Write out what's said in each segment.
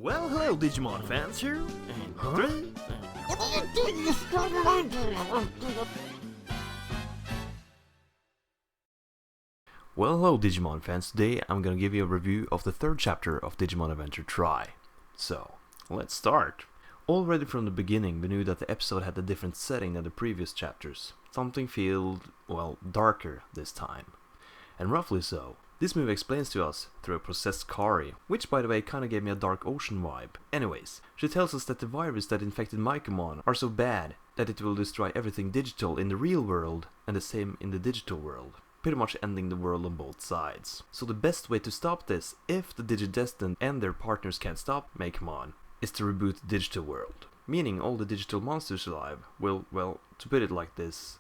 Well, hello Digimon fans here, and three... Well, hello Digimon fans, today I'm gonna give you a review of the third chapter of Digimon Adventure Try. So, let's start. Already from the beginning we knew that the episode had a different setting than the previous chapters. Something felt, well, darker this time. And roughly so. This movie explains to us through a possessed Kari, which by the way kinda gave me a Dark Ocean vibe. Anyways, she tells us that the virus that infected Maikamon are so bad that it will destroy everything digital in the real world and the same in the digital world. Pretty much ending the world on both sides. So the best way to stop this, if the Digidestined and their partners can't stop Maikamon, is to reboot the digital world. Meaning all the digital monsters alive will, well, to put it like this,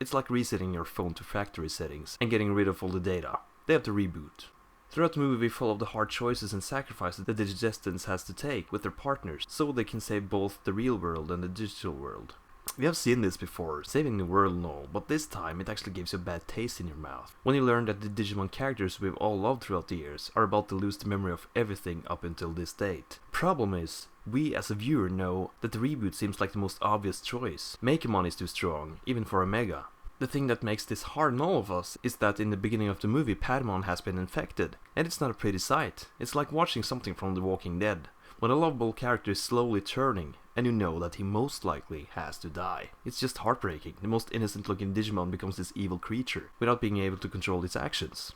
it's like resetting your phone to factory settings and getting rid of all the data. They have to reboot. Throughout the movie we follow the hard choices and sacrifices the Digidestined has to take with their partners so they can save both the real world and the digital world. We have seen this before, saving the world and all, but this time it actually gives you a bad taste in your mouth. When you learn that the Digimon characters we've all loved throughout the years are about to lose the memory of everything up until this date. Problem is, we as a viewer know that the reboot seems like the most obvious choice. Maikamon is too strong, even for a Mega. The thing that makes this hard on all of us is that in the beginning of the movie Patamon has been infected, and it's not a pretty sight. It's like watching something from The Walking Dead, when a lovable character is slowly turning, and you know that he most likely has to die. It's just heartbreaking. The most innocent looking Digimon becomes this evil creature, without being able to control its actions.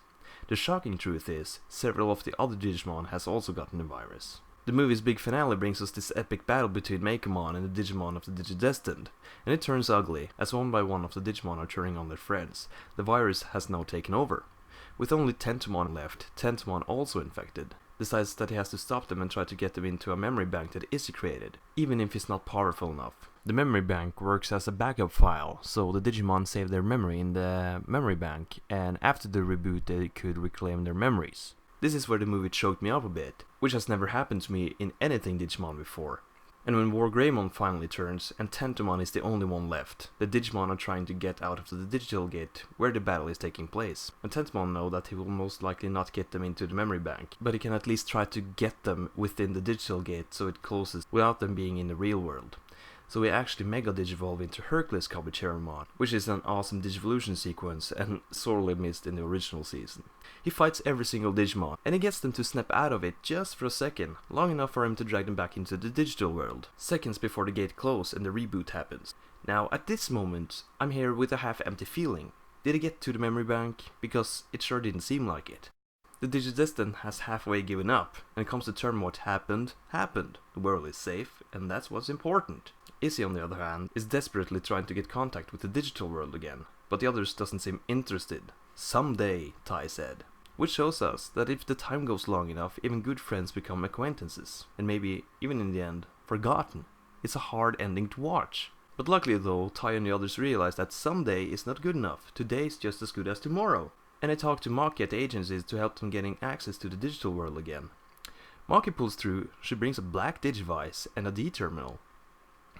The shocking truth is, several of the other Digimon has also gotten the virus. The movie's big finale brings us this epic battle between Maikamon and the Digimon of the Digidestined, and it turns ugly, as one by one of the Digimon are turning on their friends. The virus has now taken over. With only Tentomon left, Tentomon also infected, decides that he has to stop them and try to get them into a memory bank that Izzy created, even if he's not powerful enough. The memory bank works as a backup file, so the Digimon save their memory in the memory bank, and after the reboot they could reclaim their memories. This is where the movie choked me up a bit, which has never happened to me in anything Digimon before. And when War Greymon finally turns and Tentomon is the only one left, the Digimon are trying to get out of the digital gate where the battle is taking place. And Tentomon knows that he will most likely not get them into the memory bank, but he can at least try to get them within the digital gate so it closes without them being in the real world. So we actually Mega Digivolve into Hercules Kabuterimon, which is an awesome Digivolution sequence and sorely missed in the original season. He fights every single Digimon, and he gets them to snap out of it just for a second, long enough for him to drag them back into the digital world, seconds before the gate closes and the reboot happens. Now at this moment, I'm here with a half-empty feeling. Did he get to the memory bank? Because it sure didn't seem like it. The Digidestined has halfway given up, and it comes to term what happened. The world is safe, and that's what's important. Izzy, on the other hand, is desperately trying to get contact with the digital world again, but the others doesn't seem interested. Someday, Tai said. Which shows us that if the time goes long enough, even good friends become acquaintances, and maybe, even in the end, forgotten. It's a hard ending to watch. But luckily though, Tai and the others realize that someday is not good enough, today is just as good as tomorrow. And I talked to Maki at the agencies to help them getting access to the digital world again. Maki pulls through, she brings a black Digivice and a D-terminal.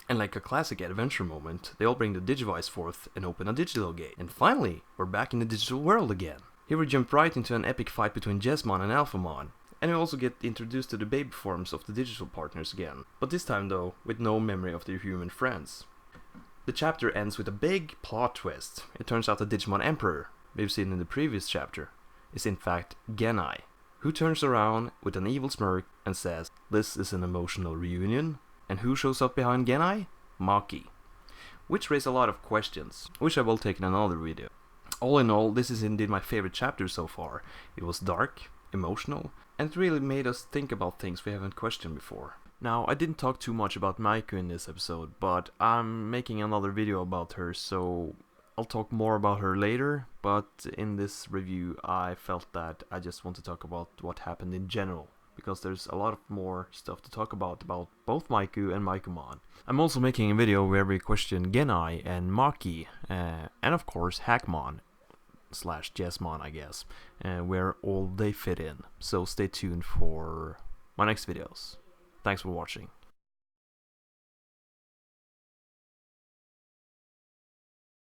And like a classic adventure moment, they all bring the Digivice forth and open a digital gate. And finally, we're back in the digital world again. Here we jump right into an epic fight between Jesmon and Alphamon. And we also get introduced to the baby forms of the digital partners again. But this time though, with no memory of their human friends. The chapter ends with a big plot twist. It turns out the Digimon Emperor, we've seen in the previous chapter, is in fact Genai, who turns around with an evil smirk and says, "This is an emotional reunion." And who shows up behind Genai? Maki. Which raise a lot of questions, which I will take in another video. All in all, this is indeed my favorite chapter so far. It was dark, emotional, and it really made us think about things we haven't questioned before. Now, I didn't talk too much about Maiku in this episode, but I'm making another video about her, so I'll talk more about her later, but in this review I felt that I just want to talk about what happened in general, because there's a lot of more stuff to talk about both Maiku and Maikamon. I'm also making a video where we question Genai and Maki, and of course Hackmon, / Jesmon I guess, where all they fit in, so stay tuned for my next videos. Thanks for watching.